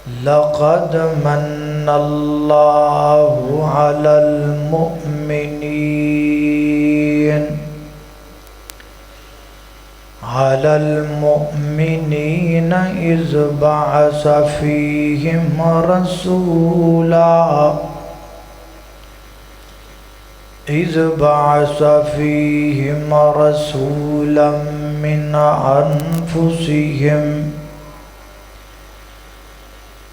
لقد من الله على المؤمنين إذ بعث فيهم رسولا من أنفسهم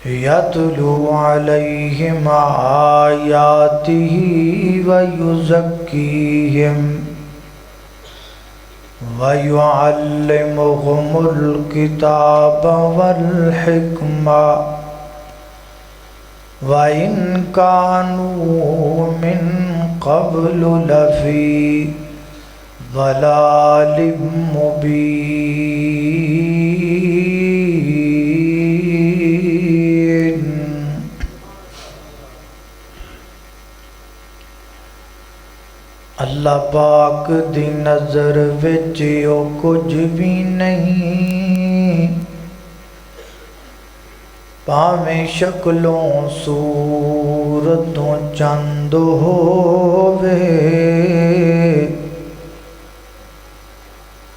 يتلو عليهم آياته ويزكيهم ويعلمهم الكتاب والحكمة وإن كانوا من قبل لفي ضلال مبين۔ اللہ پاک دی نظر وچ او کچھ بھی نہیں، پاویں شکلوں صورتوں چند ہووے،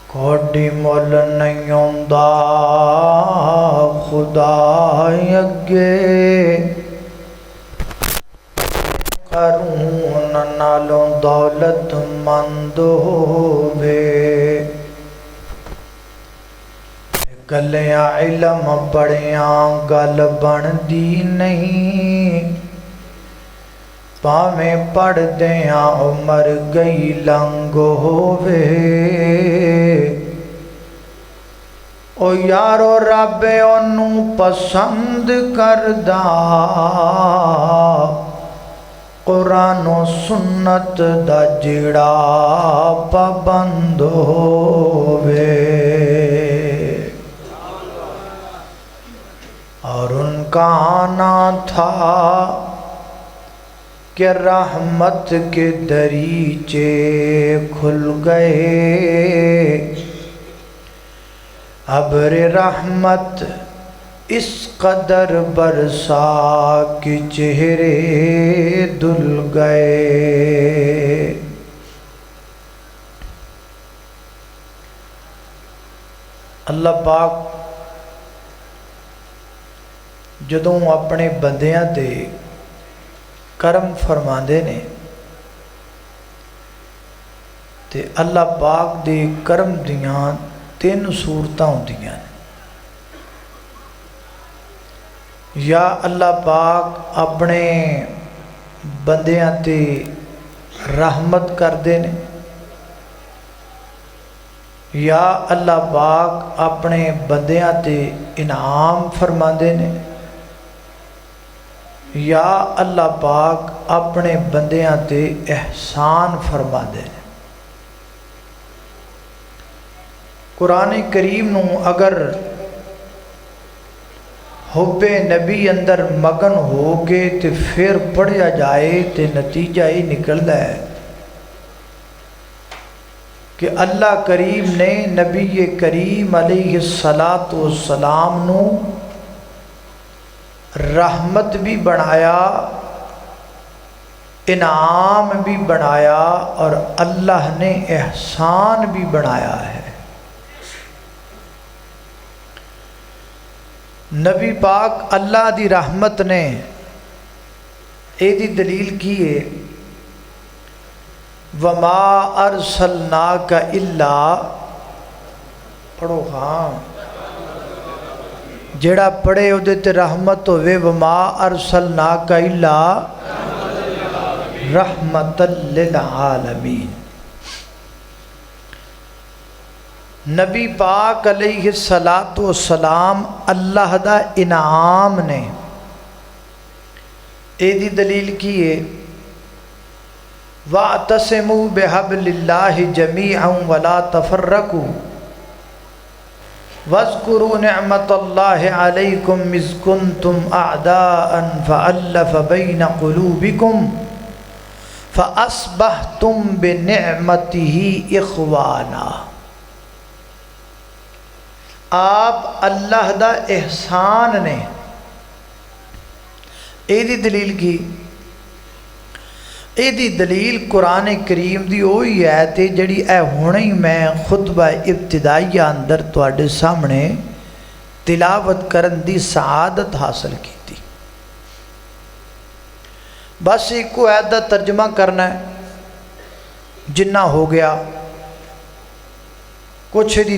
کوڈی مول نہیں ہوندا خدا اگے، قارون نالوں دولت مند ہووے، گلیاں علم پڑھیاں گل بندی نہیں، پاویں پڑھ دیاں عمر گئی لنگ ہووے۔ او یارو رب اونوں پسند کردا، قرآن و سنت دا جڑا پابند ہووے، اور ان کا آنا تھا کہ رحمت کے دریچے کھل گئے، ابر رحمت اس قدر برسا کہ چہرے دھل گئے۔ اللہ پاک جدوں اپنے بندیاں تے کرم فرماندے نے تے اللہ پاک دے کرم دیاں تین صورتاں ہوندیاں نے۔ یا اللہ پاک اپنے بندیاں تے رحمت کر دے نے، یا اللہ پاک اپنے بندیاں تے انعام فرما دے نے، یا اللہ پاک اپنے بندیاں تے احسان فرما دے نے۔ قرآن کریم نو اگر حب نبی اندر مگن ہو کے تے پھر پڑھیا جائے تے نتیجہ ہی نکلدا ہے کہ اللہ کریم نے نبی کریم علیہ السلام نو رحمت بھی بنایا، انعام بھی بنایا، اور اللہ نے احسان بھی بنایا ہے۔ نبی پاک اللہ دی رحمت نے اے دی دلیل کی ہے، وَمَا أَرْسَلْنَاكَ إِلَّا، پڑھو ہاں جیڑا پڑھے او تے رحمت ہوئے، وَمَا أَرْسَلْنَاكَ إِلَّا رَحْمَةً لِلْعَالَمِينَ۔ نبی پاک علیہ السلام اللہ دا انعام نے، اے دی دلیل کی ہے وَاعْتَصِمُوا بِحَبْلِ اللَّهِ جَمِيعًا وَلَا تَفَرَّقُوا وَاذْكُرُوا نِعْمَةَ اللَّهِ عَلَيْكُمْ إِذْ كُنْتُمْ أَعْدَاءً فَأَلَّفَ بَيْنَ قُلُوبِكُمْ فَأَصْبَحْتُمْ بِنِعْمَتِهِ إِخْوَانًا۔ آپ اللہ دا احسان نے ਇਹਦੀ ਦਲੀਲ ਕੀ? ਇਹਦੀ ਦਲੀਲ ਕੁਰਾਨ ਕਰੀਮ ਦੀ ਉਹੀ ਆਇਤ ਹੈ ਜਿਹੜੀ ਇਹ ਹੁਣੇ ਹੀ ਮੈਂ ਖੁਤਬਾ ਇਬਤਦਾਈਆ ਅੰਦਰ ਤੁਹਾਡੇ ਸਾਹਮਣੇ ਤਿਲਾਵਤ ਕਰਨ ਦੀ ਸਆਦਤ ਹਾਸਲ ਕੀਤੀ। ਬਸ ਇੱਕੋ ਆਇਤ ਦਾ ਤਰਜਮਾ ਕਰਨਾ ਹੈ, ਜਿੰਨਾ ਹੋ ਗਿਆ। ਕੁਛ ਦੀ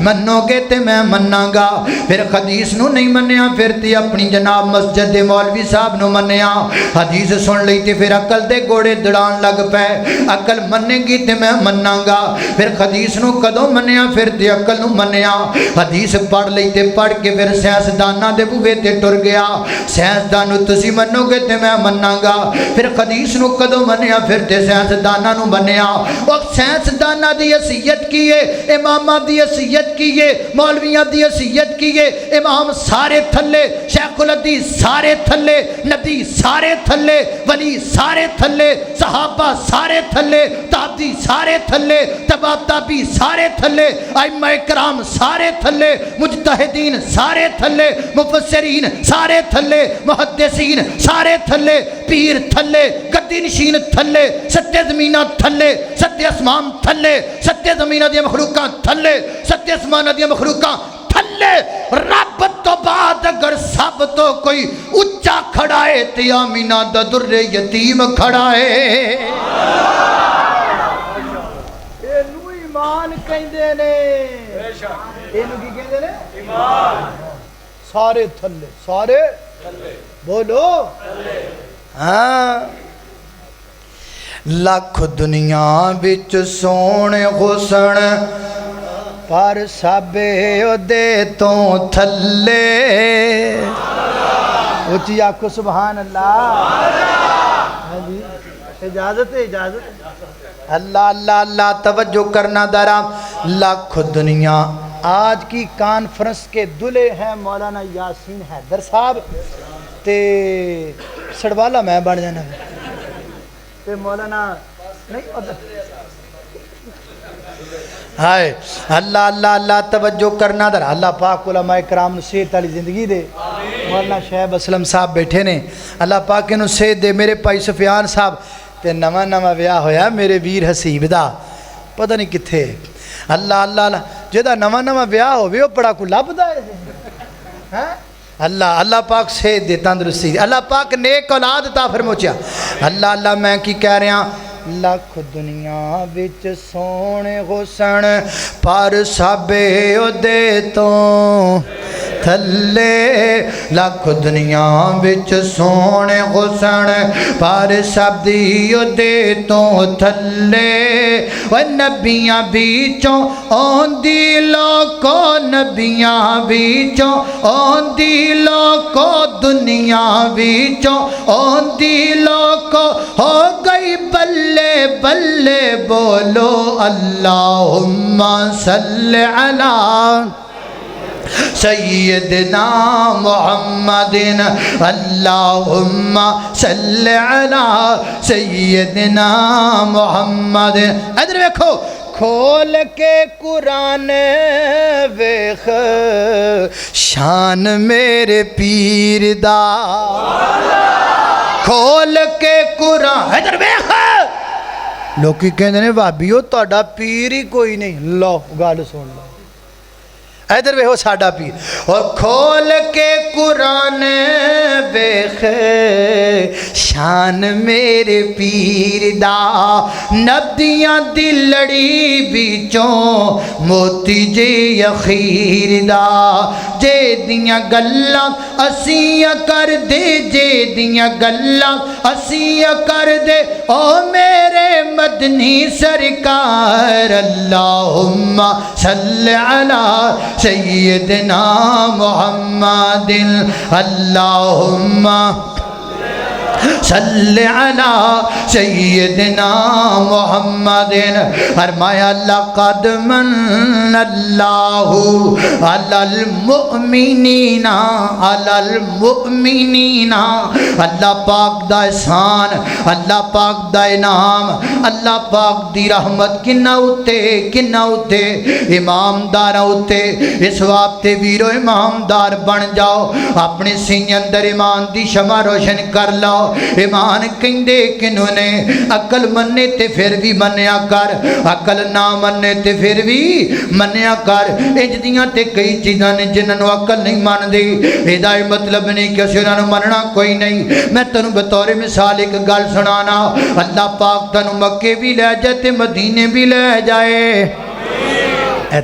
منو گے تے میں مناں گا پھر حدیث نو نہیں منیا پھر تے اپنی جناب مسجد دے مولوی صاحب نو منیا حدیث سن لئی تے پھر عقل دے گوڑے دڑان لگ پے عقل مننے گی تے میں مناں گا پھر حدیث نو کدوں منیا پھر تے عقل نو منیا حدیث پڑھ لئی تے پڑھ کے پھر سائنسداناں دے بوے تے ٹر گیا سائنسدان نو تسی منو گے تے میں مناں گا پھر حدیث نو کدوں منیا پھر تے سائنسداناں نو منیا او سائنسداناں دی حیثیت کی ہے اماماں دی حیثیت کی ہے مولویاں دی حیثیت کی ہے امام سارے تھلے شیخ الحدیث سارے تھلے نبی سارے تھلے ولی سارے تھلے صحابہ سارے تھلے تابعی سارے تھلے تبع تابعی سارے تھلے ائمہ کرام سارے تھلے مجتہدین سارے تھلے مفسرین سارے تھلے محدثین سارے تھلے پیر تھلے گدی نشین تھلے ستے زمینہ تھلے ستے اسمان تھلے ستے زمینہ دی مخلوقاں تھلے ستے اسمان دی مخلوقاں تھلے رب تو بعد اگر سب تو کوئی اچھا کھڑا ہے تے آمینہ دا در یتیم کھڑا ہے اینو ایمان کہندے نے اینو کی کہندے نے ایمان سارے تھلے سارے بولو ہاں لاکھ دنیا بچ سونے حسن پر سبے دے تو تھلے اچھی آکھو سبحان اللہ اجازت ہے اجازت اللہ اللہ اللہ توجہ کرنا درام لاکھ دنیا آج کی کانفرنس کے دلے ہیں مولانا یاسین حیدر صاحب تے سڑوالا میں بن جانا تے مولانا نہیں ہائے اللہ اللہ اللہ توجہ کرنا در اللہ پاک علماء کرام نو صحت والی زندگی دے مولانا شعیب اسلم صاحب بیٹھے نے اللہ پاک نو صحت دے میرے بھائی سفیان صاحب تے نواں نواں بیاہ ہویا میرے ویر حسیب دا پتہ نہیں کتھے اللہ اللہ اللہ جدا نواں نواں بیاہ ہوئے وہ بڑا کو لبدا ہے اللہ اللہ پاک صحت دے تندرستی اللہ پاک نیک اولاد عطا فرموچیا اللہ اللہ میں کی کہہ رہا لاکھ دنیا وچ سونے حسن پر سبے دے تو تھلے لاکھ دنیا وچ سونے حسن پر سب دے تو تھلے و نبیاں بیچوں اوندی لوکو نبیاں بیچوں اوندی لوکو دنیا بیچوں اوندی لوکو ہو گئی بلے بلے بولو اللہم صلی علی سیدنا محمد اللہم صلی علی سیدنا محمد ادھر دیکھو کھول کے قرآن ویخ شان میرے پیر دا کھول کے قرآن ادھر ویخ لوکی کہندے نے بھابیو تہاڈا پیر ہی کوئی نہیں لو گل سن لو ادھر ویکھو ساڈا پیر اور کھول کے قرآن ویکھ شان میرے پیر دا نبیاں دی لڑی وچوں موتی جے اخیر دا جے دیاں گلاں اسیاں کر دے جے دیاں گلاں اسیاں کر دے او میرے مدنی سرکار اللہم صلی علی سیدنا محمد اللہم صلی علی سیدنا محمد فرمایا لقد من اللہ علی المؤمنین اللہ پاک دا احسان اللہ پاک دا انعام اللہ پاک دی رحمت کنہ ہوتے امامدار ہوتے اس واسطے ویرو امامدار بن جاؤ اپنے سینے اندر ایمان دی شمع روشن کر لو ایمان کہندے کنوں نے عقل مننے تے پھر بھی منیا کر عقل نہ مننے تے پھر بھی منیا کر انج دیاں تے کئی چیزاں نے جنہاں نو عقل نہیں مان دی ایدا مطلب نہیں کہ اسے انہاں نو مننا کوئی نہیں میں تینوں بطور مثال ایک گل سنانا اللہ پاک تینوں مکے بھی لے جائے تے مدینے بھی لے جائے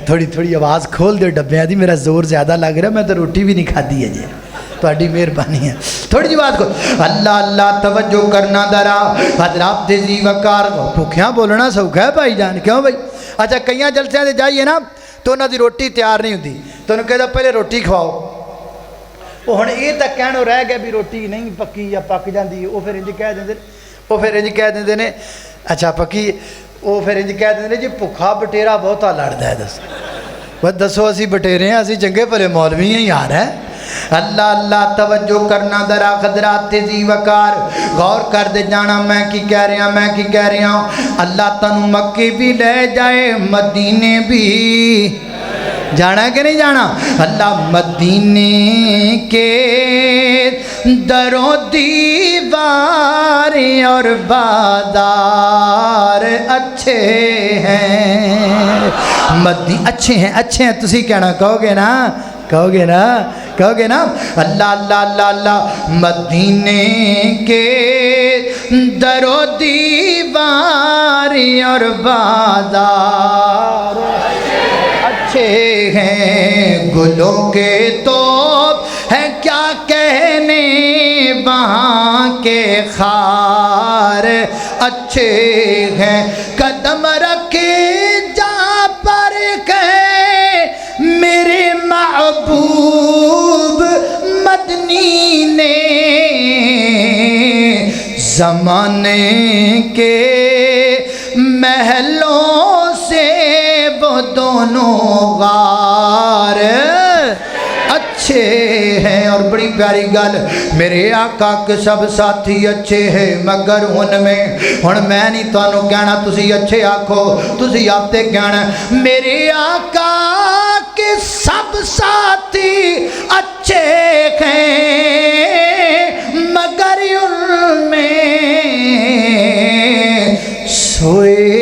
تھوڑی تھوڑی آواز کھول دو ڈبیاں دی، میرا زور زیادہ لگ رہا، میں تو روٹی بھی نہیں کھادی ہے جی، تھوڑی مہربانی ہے، تھوڑی جی بات کو اللہ اللہ توجہ کرنا ذرا حضرات جی وقار بھوکھیاں بولنا سوکھا ہے بھائی جان، کیوں بھائی؟ اچھا کئیاں جلسیاں سے جائیے نا تو انہوں دی روٹی تیار نہیں ہوتی، تو انہوں کہتا پہلے روٹی کھواؤ، وہ ہن یہ تک کہنا رہ گیا بھی روٹی نہیں پکی یا پک جاندی، وہ پھر انج کہہ دیندے نے اچھا پکی، وہ پھر انج کہہ دیندے جی بھوکھا بٹیرا بہتا لڑدا ہے، بس دسو اسی بٹیرے ہیں، اسی چنگے بھلے مولوی ہیں یار ہے۔ اللہ اللہ توجہ کرنا ذرا حضرات تیزی وقار غور کر دے جانا میں کی کہہ رہا ہوں، اللہ تنو مکے بھی لے جائے مدینے بھی جانا ہے کہ نہیں جانا؟ اللہ مدینے کے در و دیوار اور بازار اچھے ہیں، اچھے ہیں تسی کہنا کہو گے نا اللہ اللہ اللہ اللہ مدینے کے در و دیوار اور بازار اچھے ہیں، گلوں کے تو ہے کیا کہنے وہاں کے خار اچھے ہیں، قدم رکھے جا پر گئے میرے محبوب مدنی نے، زمانے کے محلوں سے وہ دونوں غار اچھے ہیں۔ اور بڑی پیاری گل، میرے آقا کے سب ساتھی اچھے ہیں مگر ان میں ہن میں نہیں تانوں کہنا تسی اچھے آکھو، تسی آتے کہنا میرے آقا کے سب ساتھی اچھے ہیں مگر ان میں سوئے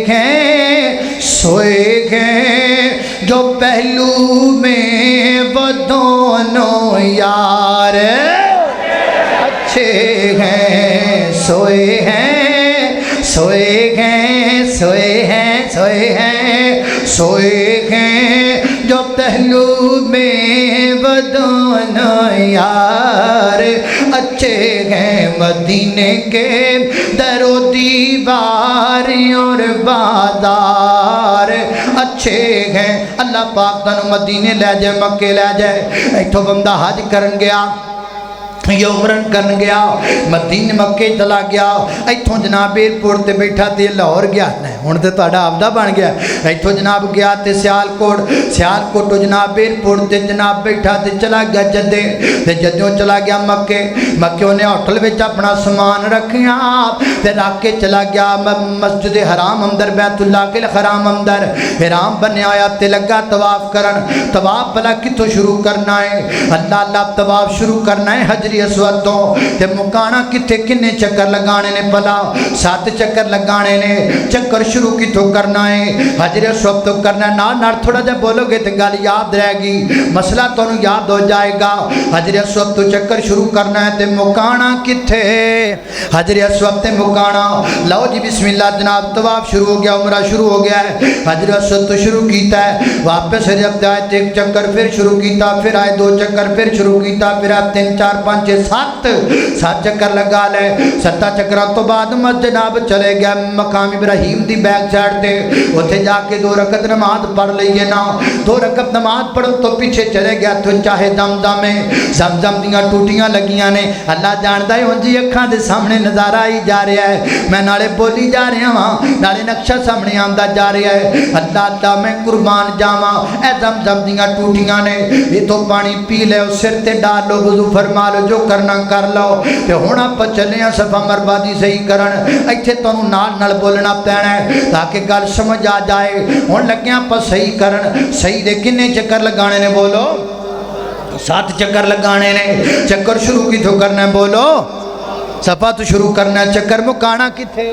ہیں جو پہلو میں وہ دونوں یار اچھے ہیں، سوئے ہیں جو پہلو میں وہ دونوں یار اچھے ہیں، مدینے کے در و دیوار اور بازار اچھے ہیں۔ اللہ پاک تنو مدینے لے جائے، مکے لے جائے، ایتھو بندہ حج کرن گیا یا عمرن کرن گیا، مدینے مکے چلا گیا، ایتھوں جناب ایئرپورٹ تے بیٹھا تے لاہور گیا، ہن تے تہاڈا آپدا بن گیا، ایتھوں جناب گیا تے سیالکوٹ جناب ایئرپورٹ تے جناب بیٹھا تے چلا گیا جدے، تے جدوں چلا گیا مکے نے ہوٹل وچ اپنا سامان رکھیا تے رکھ کے چلا گیا مسجد حرام اندر، بیت اللہ کے حرام اندر حرام بنیا ہویا تے لگا طواف کرن۔ طواف بھلا کتھوں شروع کرنا ہے؟ اللہ اللہ طواف شروع کرنا ہے حجر اسود تو، تے مکانا کتھے کنے چکر لگانے نے؟ بھلا 7 چکر لگانے نے۔ چکر شروع کتھوں کرنا ہے؟ حجر اسود تو کرنا ہے۔ نال تھوڑا جا بولو گے تے گل یاد رہے گی، مسئلہ تانوں یاد ہو جائے گا۔ حجر اسود تو چکر شروع کرنا ہے تے مکانا کتھے؟ حجر اسود تے مکانا۔ لو جی بسم اللہ جناب طواف شروع ہو گیا، عمرہ شروع ہو گیا ہے، حجر اسود تو شروع کیتا ہے، واپس جب آئے 1 چکر پھر شروع کیتا، پھر آئے 2 چکر پھر شروع کیتا، پھر آئے 3 4 5 7 چکر لگا لے۔ 7 چکروں تو بعد جناب چلے گیا مقام ابراہیم دی بیک سائڈ تے، اوتھے جا کے 2 رکعت نماز پڑھ لئیے نا۔ 2 رکعت نماز پڑھن تو پیچھے چلے گیا تو چاہے زمزم دیاں ٹوٹیاں لگیاں نے، اللہ جاندا ہے ہن جی اکھاں دے سامنے نظارہ ہی جا رہا ہے، میں نالے بولی جا رہا ہاں، نالے نقشہ سامنے آندا جا رہا ہے۔ اللہ اللہ میں قربان جاواں، اے زمزم دیاں ٹوٹیاں نے، یہ تو پانی پی لے، سر تے ڈال لو، وضو فرما لو، جو کرنا کر لو، تے ہن آپ چلے ہیں صفا مربادی صحیح کرن۔ ایتھے تانوں نال بولنا پینا ہے تاکہ گل سمجھ آ جائے۔ ہن لگے آپ صحیح کرن، صحیح دے کنے چکر لگانے نے؟ بولو 7 چکر لگانے نے۔ چکر شروع کتھوں کرنا ہے؟ بولو صفا تو شروع کرنا ہے، چکر مکانا کتھے؟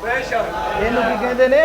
ਇਹਨੂੰ ਕੀ ਕਹਿੰਦੇ ਨੇ?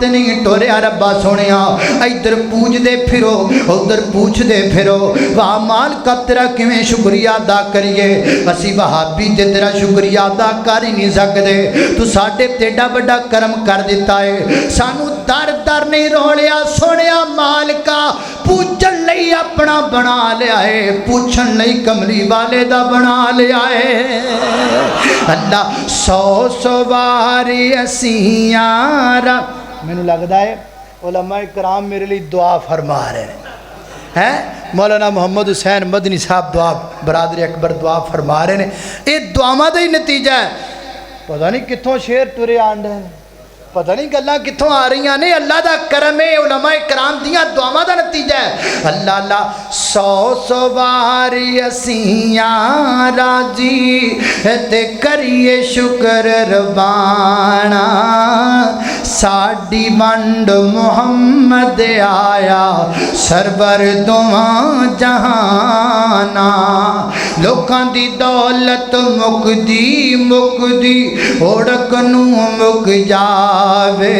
تے نہیں ٹوریا ربا سونیا ادھر پوجدے پھرو ادھر پوچھدے پھرو واہ مالکا تیرا کیویں شکریہ ادا کریے اسی وہابی تے تیرا شکریہ ادا کر ہی نہیں سکدے تو ساڈے تے ایڈا بڑا کرم کر دیتا ہے سانو در در نہیں رولیا سونیا مالکا پوچھن لئی اپنا بنا لیا ہے پوچھن لئی کملی والے دا بنا لیا ہے اللہ سو سواری اسیاں میں نے لگتا ہے علماء کرام میرے لیے دعا فرما رہے ہیں مولانا محمد حسین مدنی صاحب دعا برادری اکبر دعا فرما رہے ہیں یہ دعاواں دا ہی نتیجہ ہے پتہ نہیں کتھوں شیر ترے آن رہے ہیں پتہ نہیں گلاں کتھوں آ رہی ہیں نہیں اللہ دا کرم ہے علماء کرام دیاں دعاواں دا نتیجہ ہے اللہ اللہ سو سواری اسیاں راجی تے کریے شکر ربانا ساڈی منڈ محمد آیا سرور دواں جہانا لوکاں دی دولت مکدی مکدی اوڑک نو مک جاوے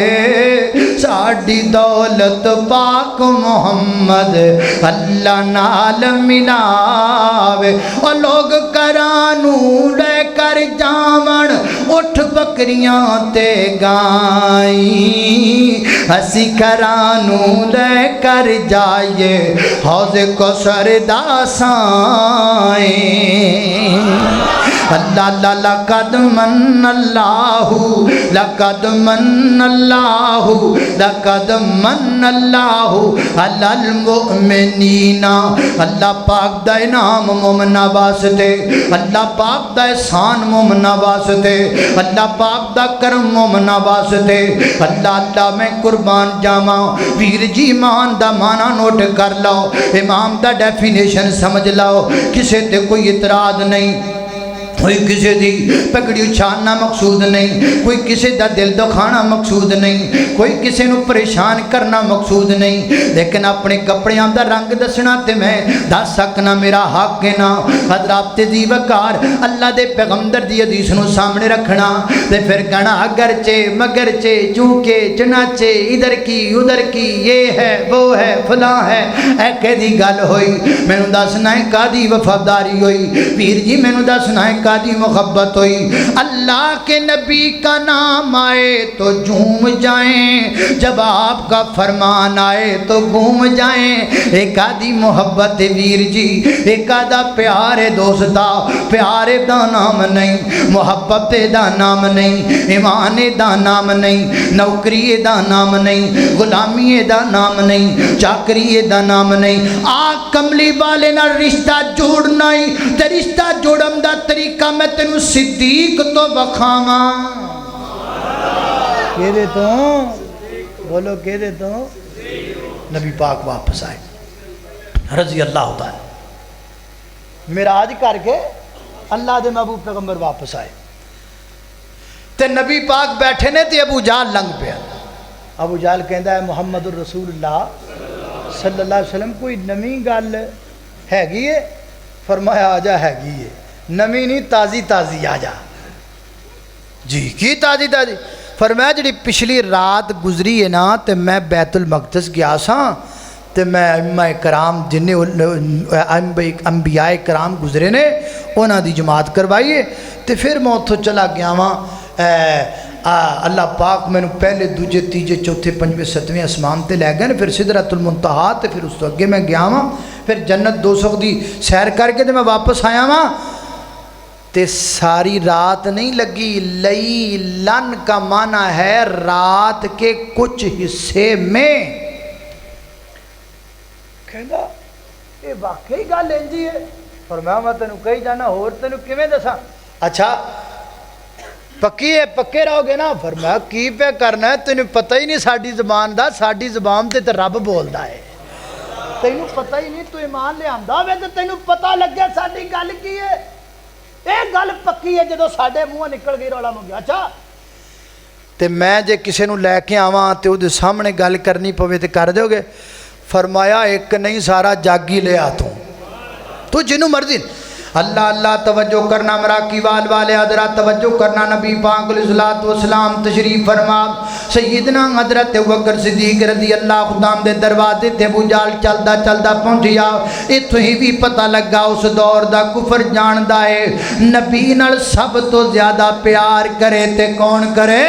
ساڈی دولت پاک محمد اللہ نال ملاوے اور لوگ کرانو لے کر جاون اٹھ بکریاں تے گائیں اسی کرانو لے کر جائیے حوض کوثر دا سائیں اللہ اللہ لقد من اللہ لقد من اللہ لقد من اللہ علی المؤمنین اللہ پاک دا انعام مومنہ واسطے اللہ پاک دا احسان مومنہ واسطے اللہ پاک دا کرم مومنہ واسطے اللہ اللہ میں قربان جاواں ویر جی ایمان دا معنی نوٹ کر لو امام دا ڈیفینیشن سمجھ لو کسے تے کوئی اعتراض نہیں کوئی کسی دی پگڑی اچھالنا مقصود نہیں کوئی کسی دا دل دکھانا مقصود نہیں کوئی کسی نو پریشان کرنا مقصود نہیں لیکن اپنے کپڑیاں دا رنگ دسنا تے میں دس سکنا میرا حق ہے نا حضرات دی وقار اللہ دے پیغمبر دی حدیث نو سامنے رکھنا تے پھر کہنا اگرچہ مگرچہ چونکہ چنانچہ ادھر کی ادھر کی یہ ہے وہ ہے فلاں ہے اے کدی گل ہوئی مینوں دسنا ہے کادی وفاداری ہوئی پیر جی مینوں دسنا ہے دی محبت ہوئی اللہ کے نبی کا نام آئے تو جھوم جائیں جب آپ کا فرمان آئے تو گھوم جائیں ایک آدھی محبت ویر جی ایک آدھا پیارے دوستا پیارے دا نام نہیں محبت دا نام نہیں ایمان دا نام نہیں نوکری دا نام نہیں غلامی دا نام نہیں چاکری دا نام نہیں آگ کملی والے نہ رشتہ جوڑنا ہی تے رشتہ جوڑم دا طریقہ میں تینوں صدیق تو بخاواں کہہ دے تو بولو کہہ دے تو نبی پاک واپس آئے رضی اللہ تعالی معراج کر کے اللہ دے محبوب پیغمبر واپس آئے تے نبی پاک بیٹھے نے تے ابو جہل لنگ پیا ابو جہل کہندا ہے محمد الرسول اللہ صلی اللہ علیہ وسلم کوئی نمی گل ہے فرمایا آجا ہے نمی نہیں تازی تازی آ جا جی کی تازی تازی فرمایا جڑی پچھلی رات گزری ہے نا تے میں بیت المقدس گیا سا تے میں ائمہ کرام جن انبیاء کرام گزرے نے انہاں دی جماعت کروائیے تے پھر میں اتھوں چلا گیا واں اللہ پاک میں پہلے دوجے تیجے چوتھے پنجویں ستویں اسمان تے لے گئے پھر سدرۃ المنتہا تے پھر اس تو اگے میں گیا واں پھر جنت 200 دی سیر کر کے تے میں واپس آیا واں تے ساری رات نہیں لگی لیلن کا معنی ہے رات کے کچھ حصے میں کہندا اے واقعی گل انجی ہے فرمایا میں تینوں کہی جانا اور تینوں کیویں دساں اچھا پکی ہے پکے رہو گے نا فرمایا کی پہ کرنا ہے تینوں پتہ ہی نہیں ساڈی زبان دا ساڈی زبان تے رب بولدا ہے تینوں پتہ ہی نہیں تو ایمان لے آندا وے تے تینوں پتہ لگیا ساڈی گل کی ہے اے گل پکی ہے جدو ساڈے منہ نکل گئی رولا منگیا اچھا تے میں جے کسے نو لے کے آواں تے او دے سامنے گل کرنی پوے تے کر دیو گے فرمایا ایک نہیں سارا جاگی لے آ تو جنوں مرضی اللہ اللہ توجہ کرنا مراقی وال والے حضرات توجہ کرنا نبی پاک علیہ الصلوۃ والسلام تشریف فرما سیدنا حضرت ابوبکر صدیق رضی اللہ عنہ دے دروازے تے ابو جہل چلدا چلدا پہنچیا ایتھوں ہی بھی پتہ لگا اس دور دا کفر جاندا ہے نبی نال سب تو زیادہ پیار کرے تے کون کرے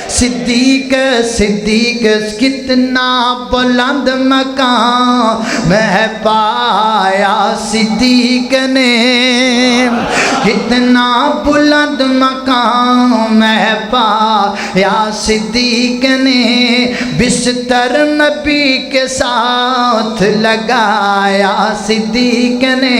صدیق صدیق کتنا بلند مقام میں پایا صدیق نے کتنا بلند مقام میں پایا صدیق نے بستر نبی کے ساتھ لگایا صدیق نے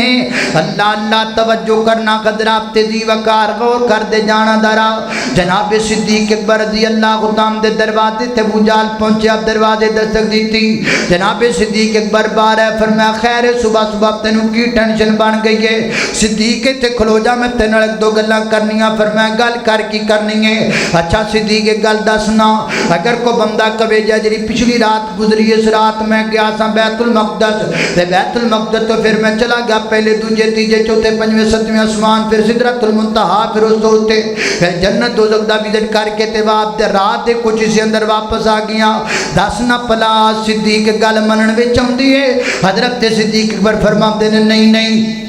اللہ اللہ توجہ کرنا قدرات تیزی وقار غور کر دے جانا درا جناب صدیق اکبر رضی اللہ عنہ دے دروازے تے ابو جہل پہنچے اب دروازے دستک دی تھی جناب صدیق اکبر بار ہے فرمایا خیر صبح صبح تینوں کی ٹینشن بن گئی ہے صدیق تے کھلو جا میں تینوں ایک دو گلاں کرنیاں فرمایا گل کر کی کرنی ہے اچھا صدیق گل دسنا اگر کو بندہ کبھی جا جی پچھلی رات گزری اس رات میں گیا سا بیت المقدس تے بیت المقدس تو پھر میں چلا گیا پہلے دوجے تیجے چوتھے پنجویں ستویں آسمان پھر سدرۃ المنتہا پھر اس تو ہوتے پھر جنت دوزخ دا وزٹ کر کے تے بعد رات دے کچھ اسی اندر واپس آ گیا دسنا پلا صدیق گل منن وچ آندی ہے حضرت صدیق اکبر فرماتے نے نہیں نہیں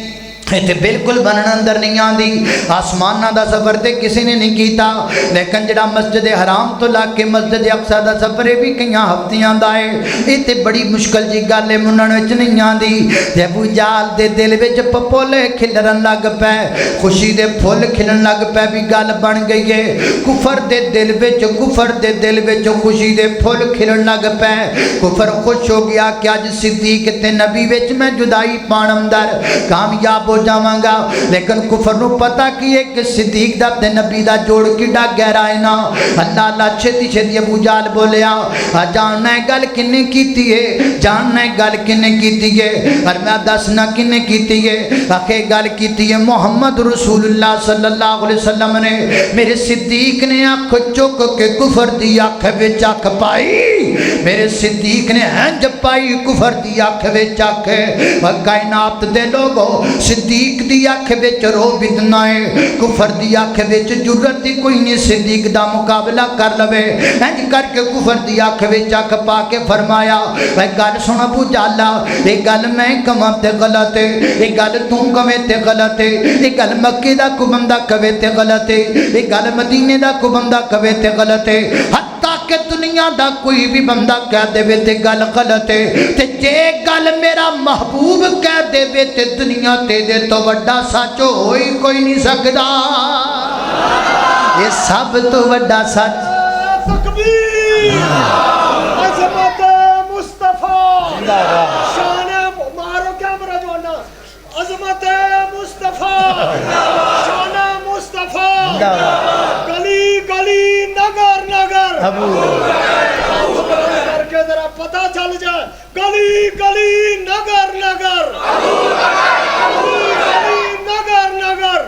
تے بالکل بنن اندر نہیں آندی آسمانہ دا سفر تے کسی نے نہیں کیتا لیکن جڑا مسجد حرام تو لا کے مسجد اقصی دا سفر بھی کئیاں ہفتیاں دا ہے اے تے بڑی مشکل جی گل ہے منن وچ نہیں آندی تے ابو جہل دے دل وچ پپولے کھلرن لگ پے خوشی دے پھل کھلن لگ پے بھی گل بن گئی ہے کفر دے دل وچ خوشی دے پھل کھلن لگ پے کفر خوش ہو گیا کہ اج صدیق تے نبی وچ میں جدائی پان اندر کامیاب جاواں گا لیکن کفر نو پتہ کیے کہ صدیق دا تے نبی دا جوڑ کیڈا گہرا ہے نا اللہ اللہ چھتی چھتی ابو جہل بولیا جاننا ہے گل کنے کیتی ہے جاننا ہے گل کنے کیتی ہے اور میں دسنا کنے کیتی ہے آخے گل کیتی ہے محمد رسول اللہ صلی اللہ علیہ وسلم نے میرے صدیق نے آنکھ چک کے کفر دی آنکھ وچ آنکھ پائی میرے صدیق نے ہنج پائی کفر دی آنکھ وچ آنکھ اور کائنات دے لوگوں صدیق دی آنکھ وچ رو بدنا ہے کفر دی آنکھ وچ جرت دی کوئی نہیں صدیق دا مقابلہ کر لوے انج کر کے کفر دی آنکھ وچ آنکھ پا کے فرمایا اے گل سن ابو جہل اے گل میں کواں تے غلط ہے اے گل تو کویں تے غلط ہے اے گل مکے دا کو بندہ کہے تے غلط ہے اے گل مدینے دا کو بندہ کہے تے غلط ہے حتیٰ کہ دنیا دا کوئی بھی بندہ کہہ دے تے گل غلط ہے تے جے گل میرا محبوب کہہ دے تے دنیا تے دے تو وڈا سچ ہوئی کوئی نہیں سکدا یہ سب تو وڈا سچ تکبیر عظمت مصطفیٰ شان مارو کیمرہ جونا عظمت مصطفیٰ شان مصطفیٰ گلی گلی نگر نگر کر کے ذرا پتہ چل جائے گلی گلی نگر نگر نگر نگر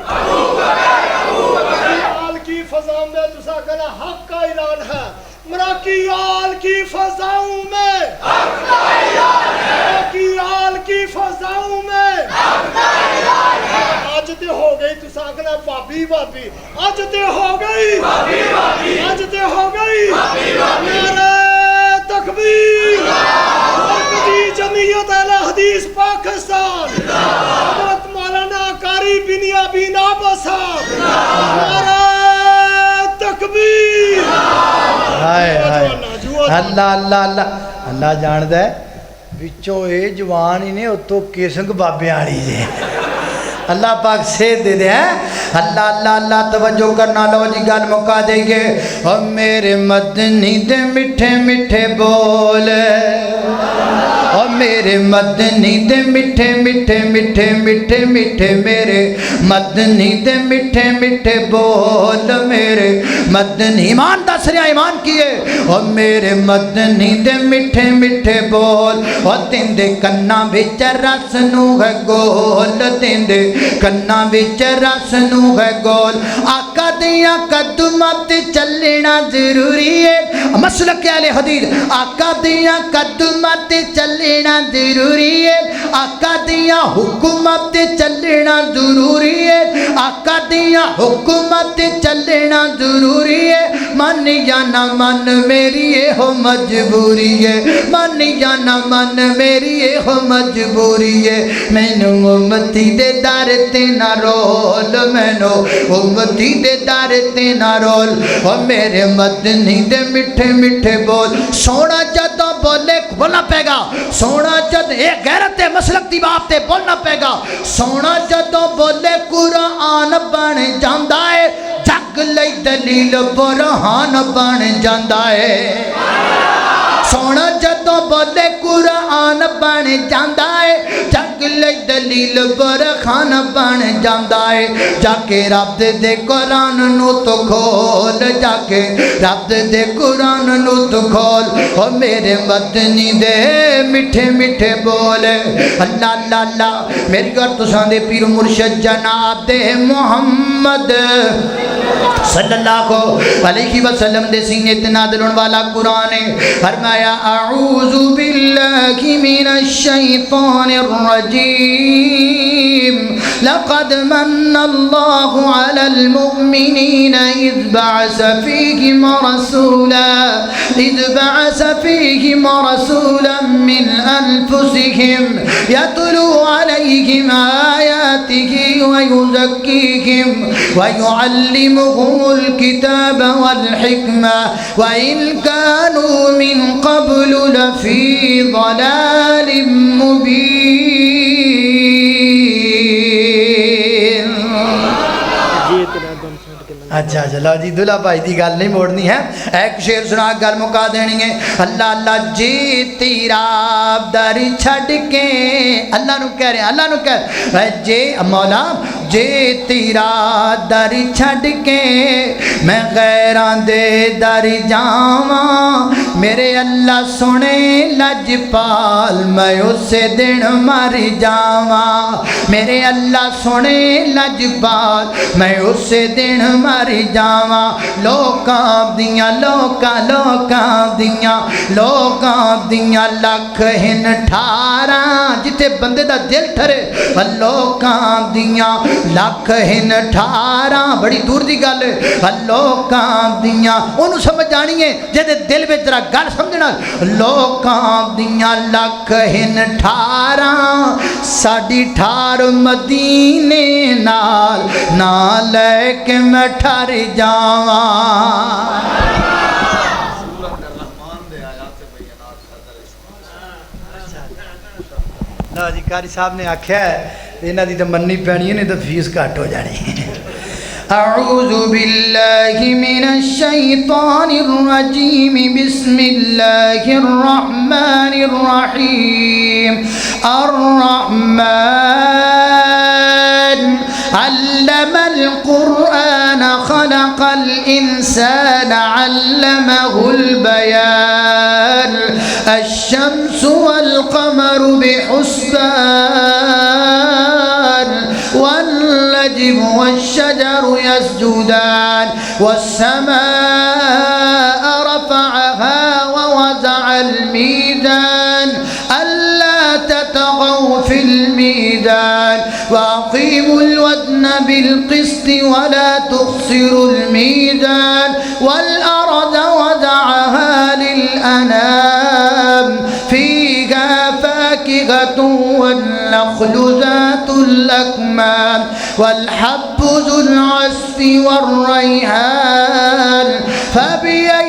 آل کی فضاؤں میں تسا کہنا حق کا اعلان ہے مراکی آل کی فضاؤں میں حق کا اعلان ہے مراکی آل کی فضاؤں میں حق کا اعلان ہے آج تے ہو گئی تسا کہنا بابی بابی آج تے ہو گئی بابی بابی آج تے ہو گئی بابی بابی نعرہ تکبیر مرکزی جمعیت اہل حدیث پاکستان حضرت مولانا قاری بنیابی نابا صاحب نعرہ تکبیر اللہ اللہ اللہ اللہ جان دے بچوں اے جوان ہی نے اتو کیسنگ بابے آڑی جے اللہ پاک سے دے دے اللہ اللہ اللہ توجہ کرنا لو جی گل مکا دے گے اور میرے مدنی دے مٹھے مٹھے بول اور میرے مدنی دے مٹھے مٹھے مٹھے مٹھے مٹھے میرے مدنی دے مٹھے مٹھے بول میرے مدنی ایمان دس رہا ایمان کیے اور میرے مدنی دے مٹھے مٹھے بول اور تین دے کنا وچ رس نو ہے گول تین دے کنا وچ رس نو ہے گول آقا دیاں قدماں تے چلنا ضروری ہے مسلک اہل حدیث آقا دیاں قدماں تے چلنا ضروری ہے آقا دیاں حکمت تے چلنا ضروری ہے آقا دیاں حکمت چلنا ضروری ہے من یا نہ من میری یہ ہو مجبوری ہے من یا نہ من میری یہ ہو مجبوری ہے مینوں امتی دے در تے نہ رول مینوں امتی دے در تے نہ رول او میرے مدنی دے میٹھے میٹھے بول سونا جدوں بولے بولنا پے گا سونا جد اے غیرت مسلک دی بات تے بولنا پے گا سونا جدوں بولے قرآن بن جاندا ہے جگ لئی دلیل برہان بن جاندا ہے سونا جدوں بولے قرآن بن جاندا ہے جگ لئی دلیل برہان بن جاندا ہے جا کے رب دے قرآن نو تو کھول جا کے رب دے قرآن نو تو کھول او میرے مدنی دے میٹھے میٹھے بولے اللہ اللہ اللہ میری گھر تساں دے پیر مرشد جناب دے محمد صلی اللہ علیہ وسلم دے سینے تے نازل ہونے والا قرآن ہے فرمایا اعوذ باللہ من الشیطان الرجیم لقد من اللہ علی المؤمنین اذ بعث فیہم رسولا من انفسہم یتلو علیہم آیاتہ ویزکیہم ویعلمہم الكتاب والحکمة وإن كانوا من قبل لفي ضلال مبين اچھا چلو جی دلہا بھائی دی گل نہیں موڑنی ہے ایک شعر سنا گل مکا دینی ہے اللہ اللہ جی تیرا در چھڑ کے اللہ نو کہہ رہے ہیں اللہ نو کہہ رہے ہیں جے مولا جے تیرا در چھڑ کے میں غیران دے در جاواں میرے اللہ سنے لجپال میں اسے دن مر جاواں میرے اللہ سنے لجپال میں اسے دن مر جاواں لوکاں دیاں لکھ ہن ٹھاراں جتے بندے دا دل ٹھرے لوکاں دیاں لکھ ہن ٹھاراں بڑی دور دی گل ہے لوکاں دیاں انہوں سمجھ آنی ہے جدے دل میں تیرا گل سمجھنا لوکاں دیاں لکھ ہن ٹھاراں ساڑی ٹھار مدینے نال نہ لے کے میں ٹھر جاواں جی قاری صاحب نے آکھیا ہے انہاں دی تے مننی پینی ہے نہیں تو فیس گھٹ ہو جانی اعوذ باللہ من الشیطان الرجیم بسم اللہ الرحمن الرحیم الرحمن علم القرآن خلق الإنسان علمه البيان الشمس والقمر بحسبان والنجم والشجر يسجدان والسماء رفعها ووضع الميزان ألا تطغوا في الميزان وأقيموا الوزن بالقسط ولا تخسروا الميزان والأرض وضعها للأنام فيها فاكهة والنخل ذات الأكمام والحب ذو العصف والريحان فبأي